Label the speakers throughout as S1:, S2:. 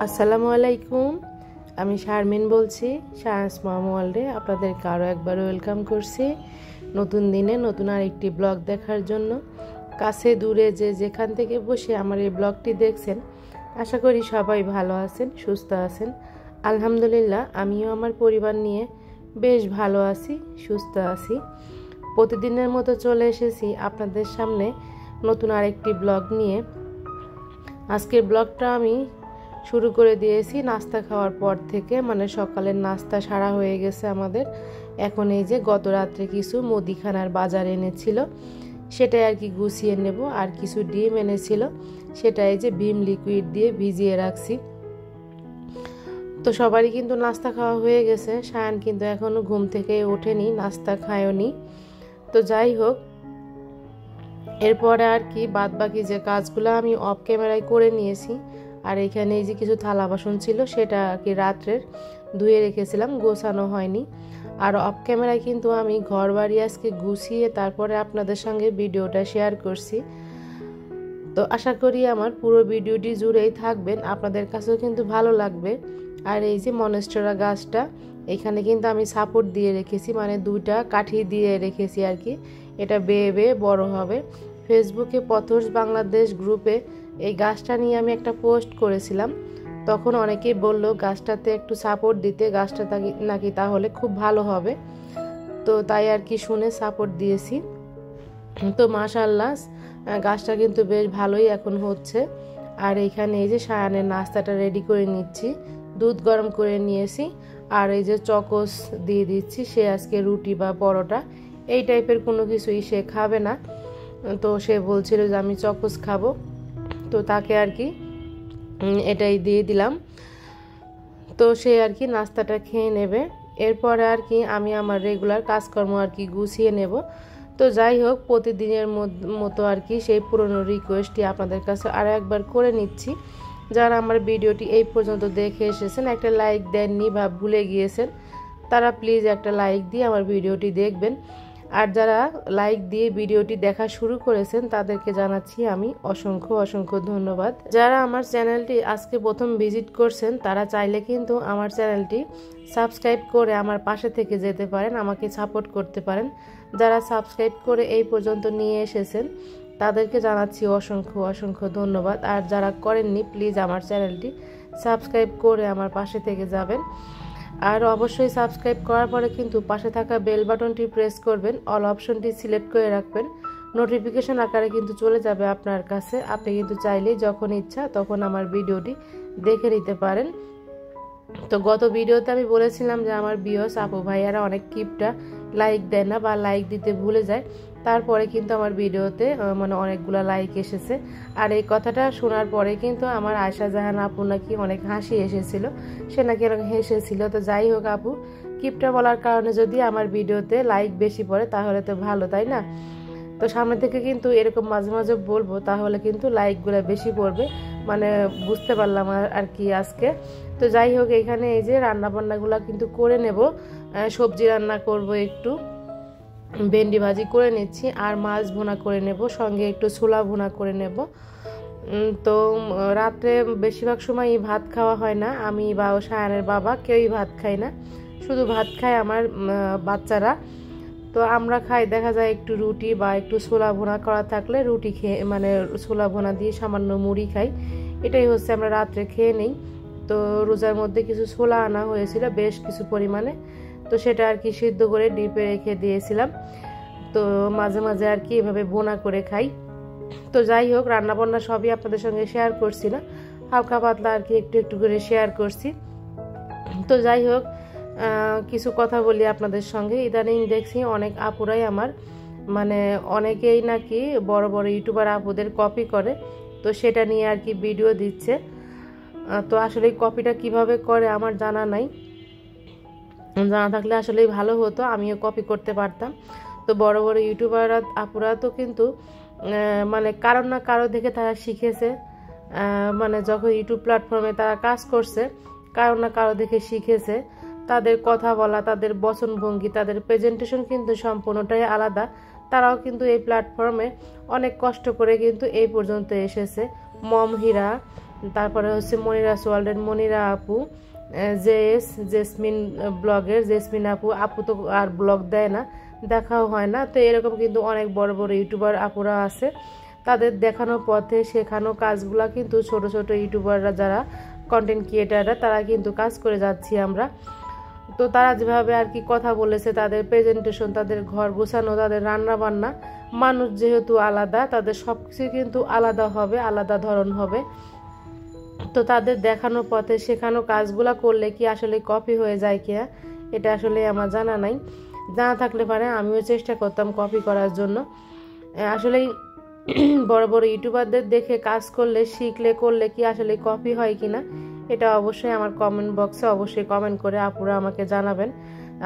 S1: আসসালামু আলাইকুম। আমি শারমিন বলছি, শায়ান্স মম ওয়ার্ল্ডে আপনাদেরকে আরও একবার ওয়েলকাম করছি নতুন দিনে নতুন আরেকটি ব্লগ দেখার জন্য। কাছে দূরে যে যেখান থেকে বসে আমার এই ব্লগটি দেখছেন, আশা করি সবাই ভালো আছেন, সুস্থ আছেন। আলহামদুলিল্লাহ, আমিও আমার পরিবার নিয়ে বেশ ভালো আছি, সুস্থ আছি। প্রতিদিনের মতো চলে এসেছি আপনাদের সামনে নতুন আরেকটি ব্লগ নিয়ে। আজকের ব্লগটা আমি শুরু করে দিয়েছি নাস্তা খাওয়ার পর থেকে, মানে সকালের নাস্তা সারা হয়ে গেছে আমাদের। এখন এই যে গত রাত্রে কিছু মুদিখানার বাজার এনেছিল, সেটাই আর কি গুছিয়ে নেব। আর কিছু ডিম এনেছিল, সেটা এই যে ভিম লিকুইড দিয়ে ভিজিয়ে রাখছি। তো সবারই কিন্তু নাস্তা খাওয়া হয়ে গেছে। শায়ান কিন্তু এখনও ঘুম থেকে ওঠেনি, নাস্তা খায়নি। তো যাই হোক, এরপরে আর কি বাদ বাকি যে কাজগুলো আমি অফ ক্যামেরায় করে নিয়েছি। আর এখানে এই যে কিছু থালা বাসন ছিল, সেটা আর কি রাত্রের ধুয়ে রেখেছিলাম, গোছানো হয়নি। আর অফ ক্যামেরায় কিন্তু আমি ঘর বাড়ি আজকে গুছিয়ে তারপরে আপনাদের সঙ্গে ভিডিওটা শেয়ার করছি। তো আশা করি আমার পুরো ভিডিওটি জুড়েই থাকবেন, আপনাদের কাছেও কিন্তু ভালো লাগবে। আর এই যে মনস্টেরা গাছটা, এখানে কিন্তু আমি সাপোর্ট দিয়ে রেখেছি, মানে দুইটা কাঠি দিয়ে রেখেছি আর কি। এটা বেয়ে বেয়ে বড় হবে। ফেসবুকে পথস বাংলাদেশ গ্রুপে এই গাছটা নিয়ে আমি একটা পোস্ট করেছিলাম। তখন অনেকেই বলল গাছটাতে একটু সাপোর্ট দিতে, গাছটা নাকি তাহলে খুব ভালো হবে। তো তাই আর কি শুনে সাপোর্ট দিয়েছি। তো মাশাআল্লাহ, গাছটা কিন্তু বেশ ভালোই এখন হচ্ছে। আর এইখানে এই যে শায়ানের নাস্তাটা রেডি করে নিচ্ছি, দুধ গরম করে নিয়েছি। আর এই যে চকোস দিয়ে দিচ্ছি। সে আজকে রুটি বা পরোটা এই টাইপের কোনো কিছুই সে খাবে না। তো সে বলছিল যে আমি চকোস খাবো, তো তাকে আর কি এটাই দিয়ে দিলাম। তো সে আর কি নাস্তাটা খেয়ে নেবে। এরপরে আর কি আমি আমার রেগুলার কাজকর্ম আর কি গুছিয়ে নেব। তো যাই হোক, প্রতিদিনের মতো আর কি সেই পুরনো রিকোয়েস্টটি আপনাদের কাছে আরও একবার করে নিচ্ছি। যারা আমার ভিডিওটি এই পর্যন্ত দেখে এসেছেন, একটা লাইক দেননি বা ভুলে গিয়েছেন, তারা প্লিজ একটা লাইক দিয়ে আমার ভিডিওটি দেখবেন। আর যারা লাইক দিয়ে ভিডিওটি দেখা শুরু করেছেন, তাদেরকে জানাচ্ছি আমি অসংখ্য অসংখ্য ধন্যবাদ। যারা আমার চ্যানেলটি আজকে প্রথম ভিজিট করছেন, তারা চাইলে কিন্তু আমার চ্যানেলটি সাবস্ক্রাইব করে আমার পাশে থেকে যেতে পারেন, আমাকে সাপোর্ট করতে পারেন। যারা সাবস্ক্রাইব করে এই পর্যন্ত নিয়ে এসেছেন, তাদেরকে জানাচ্ছি অসংখ্য অসংখ্য ধন্যবাদ। আর যারা করেননি, প্লিজ আমার চ্যানেলটি সাবস্ক্রাইব করে আমার পাশে থেকে যাবেন। আর অবশ্যই সাবস্ক্রাইব করার পরে কিন্তু পাশে থাকা বেল বাটনটি প্রেস করবেন, অল অপশনটি সিলেক্ট করে রাখবেন। নোটিফিকেশন আকারে কিন্তু চলে যাবে আপনার কাছে। আপনি কিন্তু চাইলেই যখন ইচ্ছা তখন আমার ভিডিওটি দেখে নিতে পারেন। তো গত ভিডিওতে আমি বলেছিলাম যে আমার ভিউয়ার্স আপু ভাইয়ারা অনেক কিপটা, লাইক দেয় না বা লাইক দিতে ভুলে যায়। তারপরে কিন্তু আমার ভিডিওতে মানে অনেকগুলো লাইক এসেছে। আর এই কথাটা শোনার পরে কিন্তু আমার আয়শা জাহান আপু নাকি অনেক হাসি এসেছিল, সে নাকি অনেক হেসেছিল। তো যাই হোক আপু, কিপটা বলার কারণে যদি আমার ভিডিওতে লাইক বেশি পড়ে তাহলে তো ভালো, তাই না? তো সামনে থেকে কিন্তু এরকম মাঝে মাঝে বলবো, তাহলে কিন্তু লাইকগুলো বেশি পড়বে, মানে বুঝতে পারলাম আর কি আজকে। তো যাই হোক, এখানে এই যে রান্না বান্নাগুলো কিন্তু করে নেব। সবজি রান্না করব, একটু ভেন্ডি ভাজি করে নিচ্ছি, আর মাছ ভুনা করে নেব, সঙ্গে একটু ছোলা ভুনা করে নেব। তো রাত্রে বেশিরভাগ সময়ই ভাত খাওয়া হয় না, আমি বা শায়ানের বাবা কেউই ভাত খাই না, শুধু ভাত খায় আমার বাচ্চারা। তো আমরা খাই দেখা যায় একটু রুটি বা একটু ছোলা ভুনা করা থাকলে রুটি খেয়ে, মানে ছোলা ভুনা দিয়ে সামান্য মুড়ি খাই। এটাই হচ্ছে আমরা রাত্রে খেয়ে নেই। তো রোজার মধ্যে কিছু ছোলা আনা হয়েছিল বেশ কিছু পরিমাণে, তো সেটা আর কি সিদ্ধ করে ডিপে রেখে দিয়েছিলাম। তো মাঝে মাঝে আর কি এভাবে বোনা করে খাই। তো যাই হোক, রান্নাবান্না সবই আপনাদের সঙ্গে শেয়ার করছি না, হালকা পাতলা আর কি একটু একটু করে শেয়ার করছি। তো যাই হোক, কিছু কথা বলি আপনাদের সঙ্গে। ইদানিং দেখছি অনেক আপুরাই আমার, মানে অনেকেই নাকি বড় বড় ইউটিউবার আপুদের কপি করে, তো সেটা নিয়ে আর কি ভিডিও দিচ্ছে। তো আসলে কপিটা কিভাবে করে আমার জানা নাই, জানা থাকলে আসলেই ভালো হতো, আমিও কপি করতে পারতাম। তো বড় বড় ইউটিউবার আপুরা তো কিন্তু মানে কারো না কারো দেখে তারা শিখেছে, মানে যখন ইউটিউব প্ল্যাটফর্মে তারা কাজ করছে, কারো না কারো দেখে শিখেছে। তাদের কথা বলা, তাদের বচনভঙ্গি, তাদের প্রেজেন্টেশন কিন্তু সম্পূর্ণটাই আলাদা। তারাও কিন্তু এই প্ল্যাটফর্মে অনেক কষ্ট করে কিন্তু এই পর্যন্ত এসেছে। মম হীরা, তারপরে হচ্ছে মনিরাস ওয়ার্ল্ডের মনিরা আপু, জেসমিন ব্লগের জেসমিন আপু তো আর ব্লগ দেয় না, দেখাও হয় না। তো এরকম কিন্তু অনেক বড় বড় ইউটিউবার আপুরা আছে, তাদের দেখানো পথে শেখানো কাজগুলা কিন্তু ছোট ছোট ইউটিউবাররা যারা কন্টেন্ট ক্রিয়েটাররা তারা কিন্তু কাজ করে যাচ্ছি আমরা। তো তারা যেভাবে আর কি কথা বলেছে, তাদের প্রেজেন্টেশন, তাদের ঘর গোছানো, তাদের রান্না বান্না, মানুষ যেহেতু আলাদা, তাদের সব কিছু কিন্তু আলাদা হবে, আলাদা ধরন হবে। তো তাদের দেখানো পথে শেখানো কাজগুলা করলে কি আসলে কপি হয়ে যায় কিনা এটা আসলে আমার জানা নাই, জানা থাকলে পারে আমিও চেষ্টা করতাম কপি করার জন্য। আসলেই বড় বড় ইউটিউবারদের দেখে কাজ করলে, শিখলে, করলে কি আসলে কপি হয় কিনা এটা অবশ্যই আমার কমেন্ট বক্সে অবশ্যই কমেন্ট করে আপুরা আমাকে জানাবেন।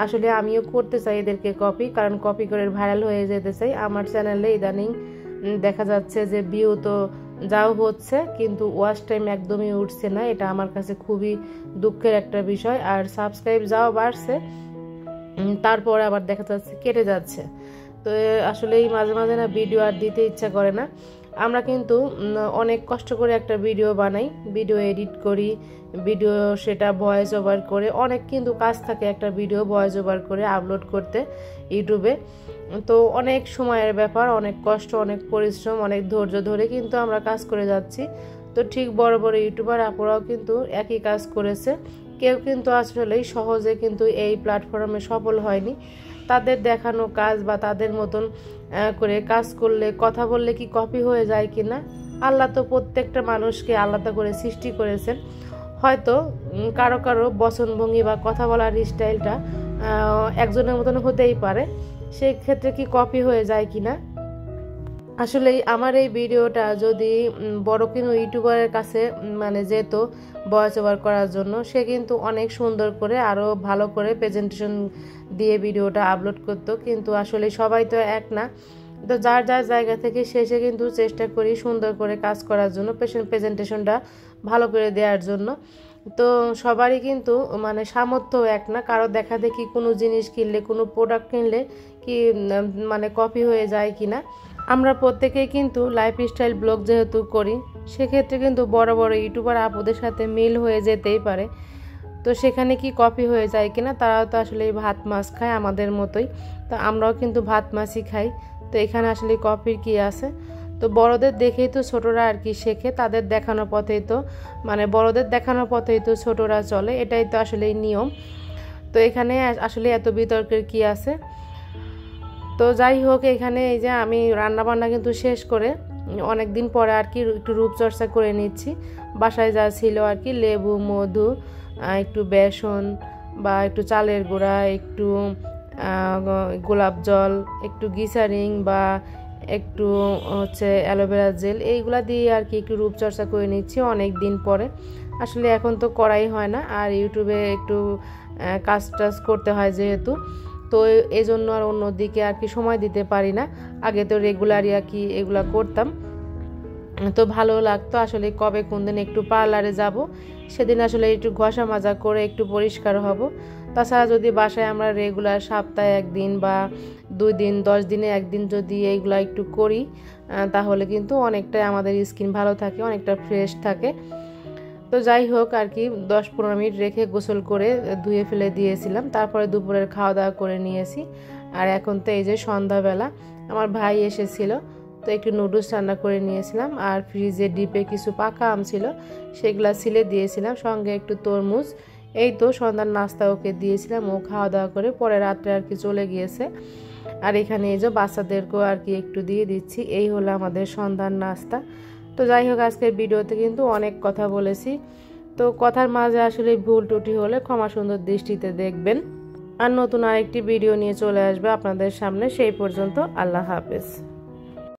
S1: আসলে আমিও করতে চাই এদেরকে কপি, কারণ কপি করে ভাইরাল হয়ে যেতে চাই। আমার চ্যানেলে ইদানিং দেখা যাচ্ছে যে ভিউ তো যাও হচ্ছে, কিন্তু ওয়াচ টাইম একদমই উঠছে না, এটা আমার কাছে খুবই দুঃখের একটা বিষয়। আর সাবস্ক্রাইব যাও বাড়ছে, তারপরে আবার দেখা যাচ্ছে কেটে যাচ্ছে। তো আসলে মাঝে মাঝে না ভিডিও আর দিতে ইচ্ছা করে না। আমরা কিন্তু অনেক কষ্ট করে একটা ভিডিও বানাই, ভিডিও এডিট করি, ভিডিও সেটা ভয়েস ওভার করে, অনেক কিন্তু কাজ থাকে একটা ভিডিও ভয়েস ওভার করে আপলোড করতে ইউটিউবে। তো অনেক সময়ের ব্যাপার, অনেক কষ্ট, অনেক পরিশ্রম, অনেক ধৈর্য ধরে কিন্তু আমরা কাজ করে যাচ্ছি। তো ঠিক বড় বড় ইউটিউবার আপুরাও কিন্তু একই কাজ করেছে, কেউ কিন্তু আসলেই সহজে কিন্তু এই প্ল্যাটফর্মে সফল হয়নি। তাদের দেখানো কাজ বা তাদের মতন করে কাজ করলে, কথা বললে কি কপি হয়ে যায় কিনা, আল্লাহ তো প্রত্যেকটা মানুষকে আলাদা করে সৃষ্টি করেছেন। হয়তো কারো কারো বচনভঙ্গি বা কথা বলার স্টাইলটা একজনের মতন হতেই পারে, সেই ক্ষেত্রে কি কপি হয়ে যায় কিনা। আসলে আমার এই ভিডিওটা যদি বড় কোনো ইউটিউবারের কাছে মানে যেত ভয়েস ওভার করার জন্য, সে কিন্তু অনেক সুন্দর করে আরও ভালো করে প্রেজেন্টেশন দিয়ে ভিডিওটা আপলোড করতো, কিন্তু আসলে সবাই তো এক না। তো যার যার জায়গা থেকে শেষে কিন্তু চেষ্টা করি সুন্দর করে কাজ করার জন্য, প্রেজেন্টেশনটা ভালো করে দেওয়ার জন্য। তো সবারই কিন্তু মানে সামর্থ্য এক না, কারো দেখা দেখি কোনো জিনিস কিনলে, কোনো প্রোডাক্ট কিনলে কি মানে কপি হয়ে যায় কিনা। আমরা প্রত্যেকেই কিন্তু লাইফস্টাইল ব্লগ যেহেতু করি, সেক্ষেত্রে কিন্তু বড় বড় ইউটিউবার আপুদের সাথে মিল হয়ে যেতেই পারে। তো সেখানে কি কপি হয়ে যায় কিনা, তারাও তো আসলে ভাত মাছ খায় আমাদের মতোই, তো আমরাও কিন্তু ভাত মাছই খাই। তো এখানে আসলে কপির কি আছে। তো বড়দের দেখেই তো ছোটরা আর কি শেখে, তাদের দেখানো পথেই তো মানে বড়দের দেখানোর পথেই তো ছোটরা চলে, এটাই তো আসলে নিয়ম। তো এখানে আসলে এত বিতর্কের কি আছে। তো যাই হোক, এখানে এই যে আমি রান্নাবান্না কিন্তু শেষ করে অনেক দিন পরে আর কি একটু রূপচর্চা করে নিচ্ছি। বাসায় যা ছিল আর কি, লেবু, মধু, একটু বেসন বা একটু চালের গুঁড়া, একটু গোলাপ জল, একটু গ্লিসারিন বা একটু হচ্ছে অ্যালোভেরা জেল, এইগুলা দিয়ে আর কি একটু রূপচর্চা করে নিচ্ছি অনেক দিন পরে। আসলে এখন তো করাই হয় না, আর ইউটিউবে একটু কাজ টাজ করতে হয় যেহেতু, তো এই জন্য আর অন্যদিকে আর কি সময় দিতে পারি না। আগে তো রেগুলারই আর কি এগুলা করতাম, তো ভালো লাগতো। আসলে কবে কোন দিন একটু পার্লারে যাব, সেদিন আসলে একটু ঘষা মাজা করে একটু পরিষ্কার হব। তাছাড়া যদি বাসায় আমরা রেগুলার সপ্তাহে একদিন বা 2 দিন 10 দিনে একদিন যদি এইগুলা একটু করি, তাহলে কিন্তু অনেকটাই আমাদের স্কিন ভালো থাকে, অনেকটা ফ্রেশ থাকে। তো যাই হোক আর কি 10-15 মিনিট রেখে গোসল করে ধুয়ে ফেলে দিয়েছিলাম, তারপরে দুপুরের খাওয়া দাওয়া করে নিয়েছি। আর এখন তো এই যে সন্ধ্যাবেলা আমার ভাই এসেছিল, তো একটু নুডলস রান্না করে নিয়েছিলাম, আর ফ্রিজে ডিপে কিছু পাকা আম ছিল সেগুলা ছিলে দিয়েছিলাম, সঙ্গে একটু তরমুজ। এই তো সন্ধ্যার নাস্তা ওকে দিয়েছিলাম, ও খাওয়া দাওয়া করে পরে রাত্রে আর কি চলে গিয়েছে। আর এখানে এই যে বাচ্চাদেরকেও আর কি একটু দিয়ে দিচ্ছি। এই হলো আমাদের সন্ধ্যার নাস্তা। তো যাই হোক, আজকের ভিডিওতে কিন্তু অনেক কথা বলেছি, তো কথার মাঝে আসলে ভুল ত্রুটি হলে ক্ষমা সুন্দর দৃষ্টিতে দেখবেন। আর নতুন আরেকটি ভিডিও নিয়ে চলে আসবে আপনাদের সামনে। সেই পর্যন্ত আল্লাহ হাফেজ।